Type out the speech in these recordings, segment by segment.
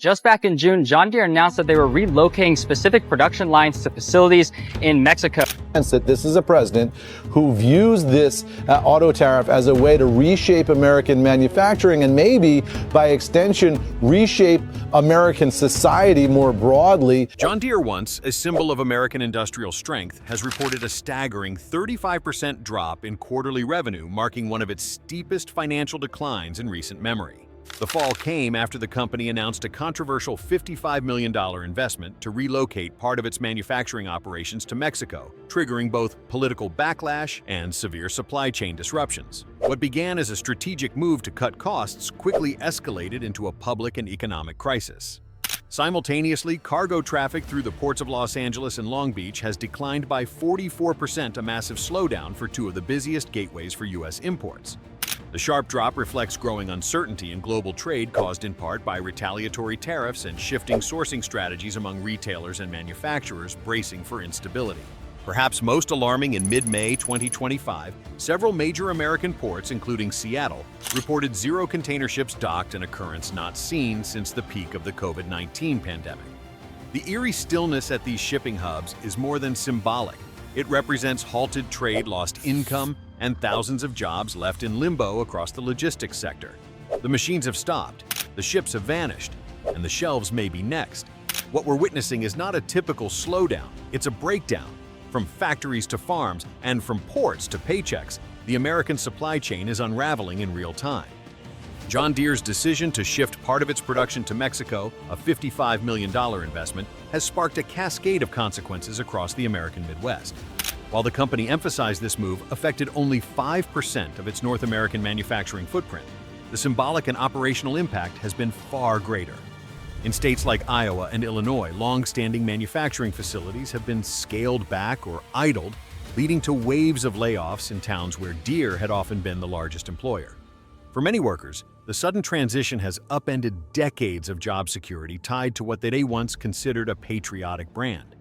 Just back in June, John Deere announced that they were relocating specific production lines to facilities in Mexico. That this is a president who views this auto tariff as a way to reshape American manufacturing and maybe, by extension, reshape American society more broadly. John Deere, once a symbol of American industrial strength, has reported a staggering 35% drop in quarterly revenue, marking one of its steepest financial declines in recent memory. The fall came after the company announced a controversial $55 million investment to relocate part of its manufacturing operations to Mexico, triggering both political backlash and severe supply chain disruptions. What began as a strategic move to cut costs quickly escalated into a public and economic crisis. Simultaneously, cargo traffic through the ports of Los Angeles and Long Beach has declined by 44%, a massive slowdown for two of the busiest gateways for U.S. imports. The sharp drop reflects growing uncertainty in global trade caused in part by retaliatory tariffs and shifting sourcing strategies among retailers and manufacturers bracing for instability. Perhaps most alarming, in mid-May 2025, several major American ports, including Seattle, reported zero container ships docked, an occurrence not seen since the peak of the COVID-19 pandemic. The eerie stillness at these shipping hubs is more than symbolic. It represents halted trade, lost income, and thousands of jobs left in limbo across the logistics sector. The machines have stopped, the ships have vanished, and the shelves may be next. What we're witnessing is not a typical slowdown, it's a breakdown. From factories to farms, and from ports to paychecks, the American supply chain is unraveling in real time. John Deere's decision to shift part of its production to Mexico, a $55 million investment, has sparked a cascade of consequences across the American Midwest. While the company emphasized this move affected only 5% of its North American manufacturing footprint, the symbolic and operational impact has been far greater. In states like Iowa and Illinois, long-standing manufacturing facilities have been scaled back or idled, leading to waves of layoffs in towns where Deere had often been the largest employer. For many workers, the sudden transition has upended decades of job security tied to what they once considered a patriotic brand.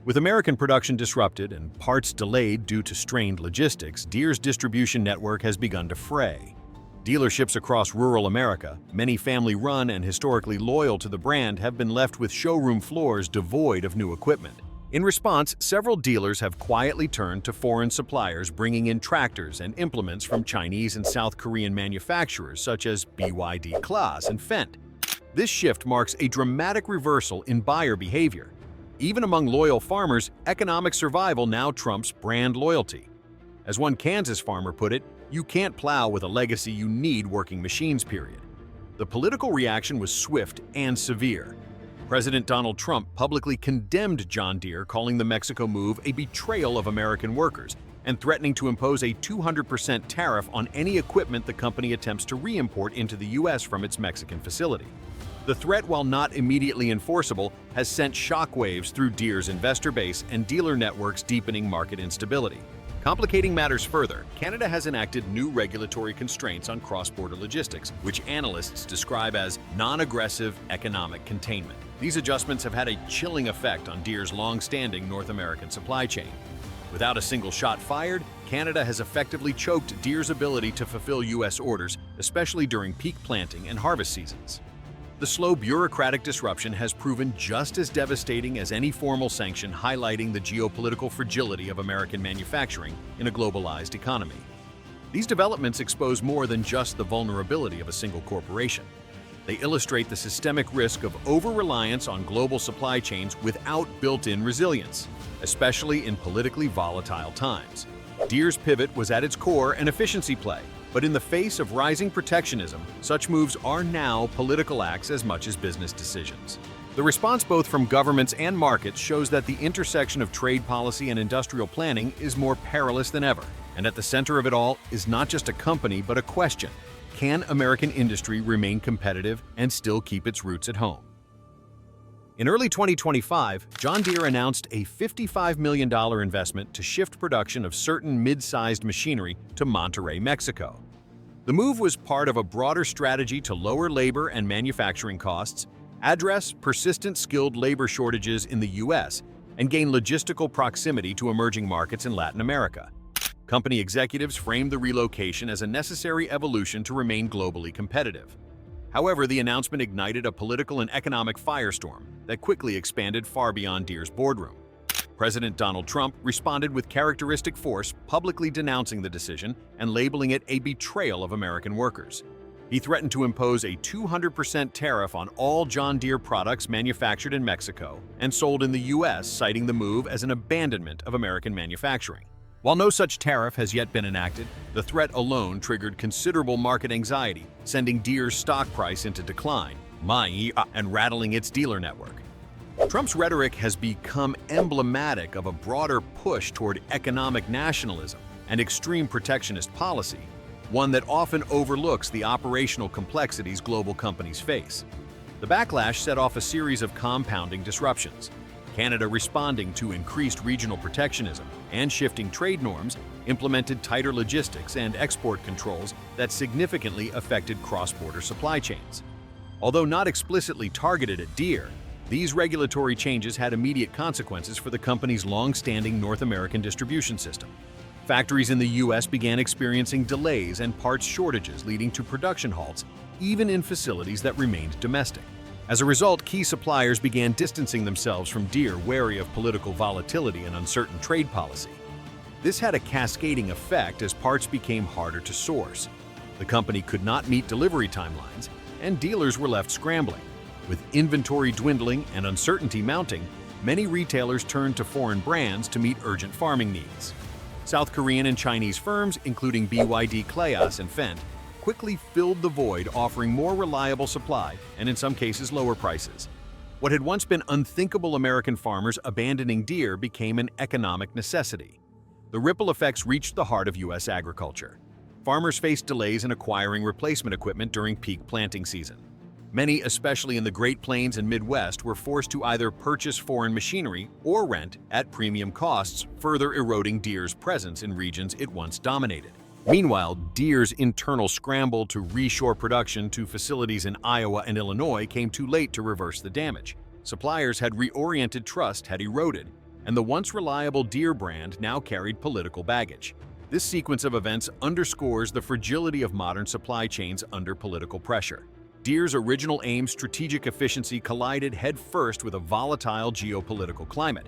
With American production disrupted and parts delayed due to strained logistics, Deere's distribution network has begun to fray. Dealerships across rural America, many family-run and historically loyal to the brand, have been left with showroom floors devoid of new equipment. In response, several dealers have quietly turned to foreign suppliers, bringing in tractors and implements from Chinese and South Korean manufacturers such as BYD Claas and Fendt. This shift marks a dramatic reversal in buyer behavior. Even among loyal farmers, economic survival now trumps brand loyalty. As one Kansas farmer put it, "You can't plow with a legacy, you need working machines, period." The political reaction was swift and severe. President Donald Trump publicly condemned John Deere, calling the Mexico move a betrayal of American workers and threatening to impose a 200% tariff on any equipment the company attempts to re-import into the U.S. from its Mexican facility. The threat, while not immediately enforceable, has sent shockwaves through Deere's investor base and dealer networks, deepening market instability. Complicating matters further, Canada has enacted new regulatory constraints on cross-border logistics, which analysts describe as non-aggressive economic containment. These adjustments have had a chilling effect on Deere's long-standing North American supply chain. Without a single shot fired, Canada has effectively choked Deere's ability to fulfill U.S. orders, especially during peak planting and harvest seasons. The slow bureaucratic disruption has proven just as devastating as any formal sanction, highlighting the geopolitical fragility of American manufacturing in a globalized economy. These developments expose more than just the vulnerability of a single corporation. They illustrate the systemic risk of over-reliance on global supply chains without built-in resilience, especially in politically volatile times. Deere's pivot was at its core an efficiency play, but in the face of rising protectionism, such moves are now political acts as much as business decisions. The response both from governments and markets shows that the intersection of trade policy and industrial planning is more perilous than ever. And at the center of it all is not just a company, but a question: can American industry remain competitive and still keep its roots at home? In early 2025, John Deere announced a $55 million investment to shift production of certain mid-sized machinery to Monterrey, Mexico. The move was part of a broader strategy to lower labor and manufacturing costs, address persistent skilled labor shortages in the U.S., and gain logistical proximity to emerging markets in Latin America. Company executives framed the relocation as a necessary evolution to remain globally competitive. However, the announcement ignited a political and economic firestorm that quickly expanded far beyond Deere's boardroom. President Donald Trump responded with characteristic force, publicly denouncing the decision and labeling it a betrayal of American workers. He threatened to impose a 200% tariff on all John Deere products manufactured in Mexico and sold in the U.S., citing the move as an abandonment of American manufacturing. While no such tariff has yet been enacted, the threat alone triggered considerable market anxiety, sending Deere's stock price into decline, and rattling its dealer network. Trump's rhetoric has become emblematic of a broader push toward economic nationalism and extreme protectionist policy, one that often overlooks the operational complexities global companies face. The backlash set off a series of compounding disruptions. Canada, responding to increased regional protectionism and shifting trade norms, implemented tighter logistics and export controls that significantly affected cross-border supply chains. Although not explicitly targeted at Deere, these regulatory changes had immediate consequences for the company's long-standing North American distribution system. Factories in the U.S. began experiencing delays and parts shortages, leading to production halts, even in facilities that remained domestic. As a result, key suppliers began distancing themselves from Deere, wary of political volatility and uncertain trade policy. This had a cascading effect as parts became harder to source. The company could not meet delivery timelines, and dealers were left scrambling. With inventory dwindling and uncertainty mounting, many retailers turned to foreign brands to meet urgent farming needs. South Korean and Chinese firms, including BYD Clayas and Fendt, quickly filled the void, offering more reliable supply and, in some cases, lower prices. What had once been unthinkable American farmers abandoning Deere became an economic necessity. The ripple effects reached the heart of U.S. agriculture. Farmers faced delays in acquiring replacement equipment during peak planting season. Many, especially in the Great Plains and Midwest, were forced to either purchase foreign machinery or rent at premium costs, further eroding Deere's presence in regions it once dominated. Meanwhile, Deere's internal scramble to reshore production to facilities in Iowa and Illinois came too late to reverse the damage. Suppliers had reoriented, trust had eroded, and the once reliable Deere brand now carried political baggage. This sequence of events underscores the fragility of modern supply chains under political pressure. Deere's original aim, strategic efficiency, collided headfirst with a volatile geopolitical climate.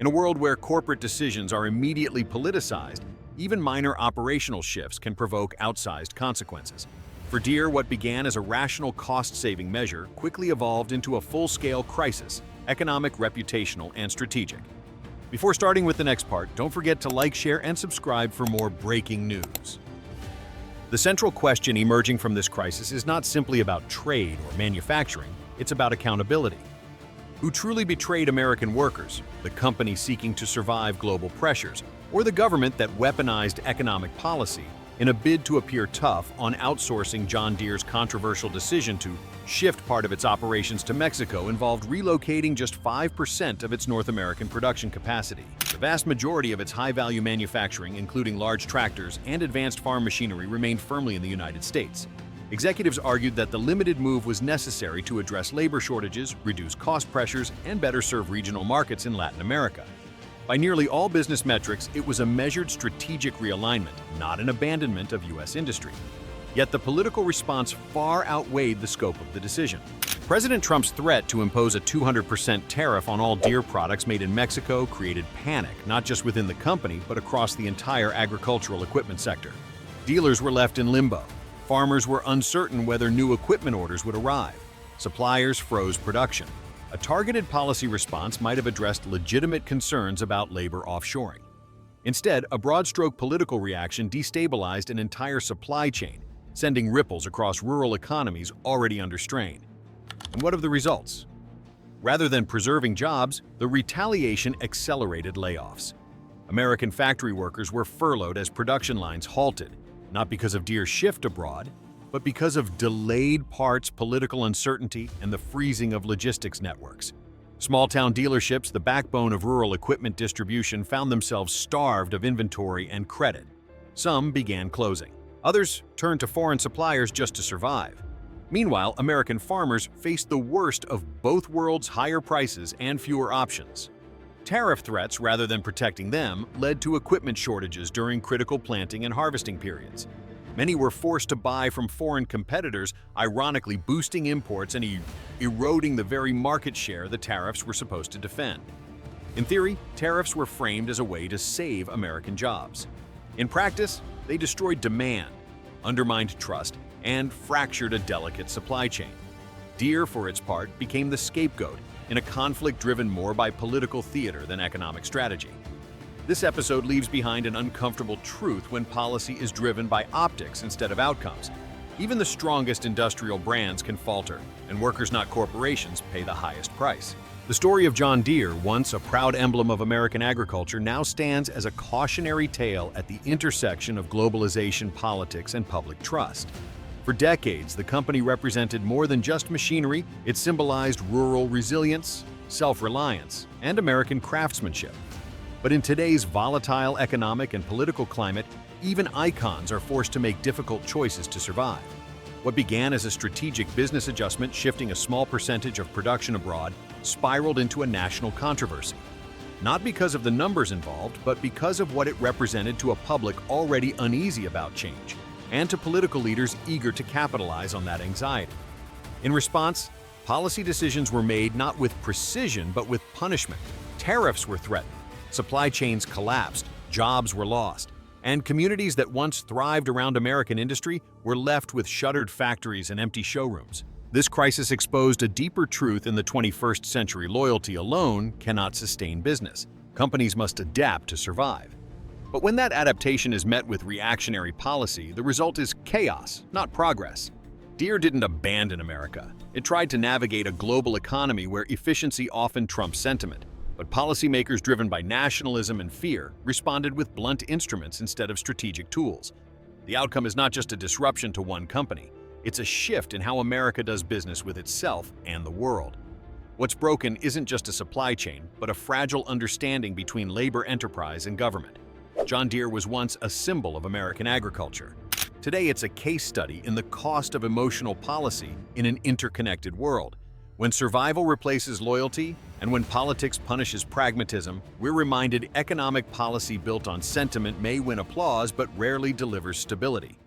In a world where corporate decisions are immediately politicized, even minor operational shifts can provoke outsized consequences. For Deere, what began as a rational cost-saving measure quickly evolved into a full-scale crisis, economic, reputational, and strategic. Before starting with the next part, don't forget to like, share, and subscribe for more breaking news. The central question emerging from this crisis is not simply about trade or manufacturing, it's about accountability. Who truly betrayed American workers, the company seeking to survive global pressures, or the government that weaponized economic policy in a bid to appear tough on outsourcing? John Deere's controversial decision to shift part of its operations to Mexico involved relocating just 5% of its North American production capacity. The vast majority of its high-value manufacturing, including large tractors and advanced farm machinery, remained firmly in the United States. Executives argued that the limited move was necessary to address labor shortages, reduce cost pressures, and better serve regional markets in Latin America. By nearly all business metrics, it was a measured strategic realignment, not an abandonment of U.S. industry. Yet the political response far outweighed the scope of the decision. President Trump's threat to impose a 200% tariff on all Deere products made in Mexico created panic, not just within the company, but across the entire agricultural equipment sector. Dealers were left in limbo. Farmers were uncertain whether new equipment orders would arrive. Suppliers froze production. A targeted policy response might have addressed legitimate concerns about labor offshoring. Instead, a broad-stroke political reaction destabilized an entire supply chain, sending ripples across rural economies already under strain. And what of the results? Rather than preserving jobs, the retaliation accelerated layoffs. American factory workers were furloughed as production lines halted, not because of Deere's shift abroad, but because of delayed parts, political uncertainty, and the freezing of logistics networks. Small-town dealerships, the backbone of rural equipment distribution, found themselves starved of inventory and credit. Some began closing. Others turned to foreign suppliers just to survive. Meanwhile, American farmers faced the worst of both worlds: higher prices and fewer options. Tariff threats, rather than protecting them, led to equipment shortages during critical planting and harvesting periods. Many were forced to buy from foreign competitors, ironically boosting imports and eroding the very market share the tariffs were supposed to defend. In theory, tariffs were framed as a way to save American jobs. In practice, they destroyed demand, undermined trust, and fractured a delicate supply chain. Deere, for its part, became the scapegoat in a conflict driven more by political theater than economic strategy. This episode leaves behind an uncomfortable truth when policy is driven by optics instead of outcomes. Even the strongest industrial brands can falter, and workers, not corporations, pay the highest price. The story of John Deere, once a proud emblem of American agriculture, now stands as a cautionary tale at the intersection of globalization, politics, and public trust. For decades, the company represented more than just machinery. It symbolized rural resilience, self-reliance, and American craftsmanship. But in today's volatile economic and political climate, even icons are forced to make difficult choices to survive. What began as a strategic business adjustment, shifting a small percentage of production abroad, spiraled into a national controversy. Not because of the numbers involved, but because of what it represented to a public already uneasy about change, and to political leaders eager to capitalize on that anxiety. In response, policy decisions were made not with precision, but with punishment. Tariffs were threatened, supply chains collapsed, jobs were lost, and communities that once thrived around American industry were left with shuttered factories and empty showrooms. This crisis exposed a deeper truth in the 21st century: loyalty alone cannot sustain business. Companies must adapt to survive. But when that adaptation is met with reactionary policy, the result is chaos, not progress. Deere didn't abandon America. It tried to navigate a global economy where efficiency often trumps sentiment. But policymakers driven by nationalism and fear responded with blunt instruments instead of strategic tools. The outcome is not just a disruption to one company. It's a shift in how America does business with itself and the world. What's broken isn't just a supply chain, but a fragile understanding between labor, enterprise, and government. John Deere was once a symbol of American agriculture. Today, it's a case study in the cost of emotional policy in an interconnected world. When survival replaces loyalty, and when politics punishes pragmatism, we're reminded economic policy built on sentiment may win applause but rarely delivers stability.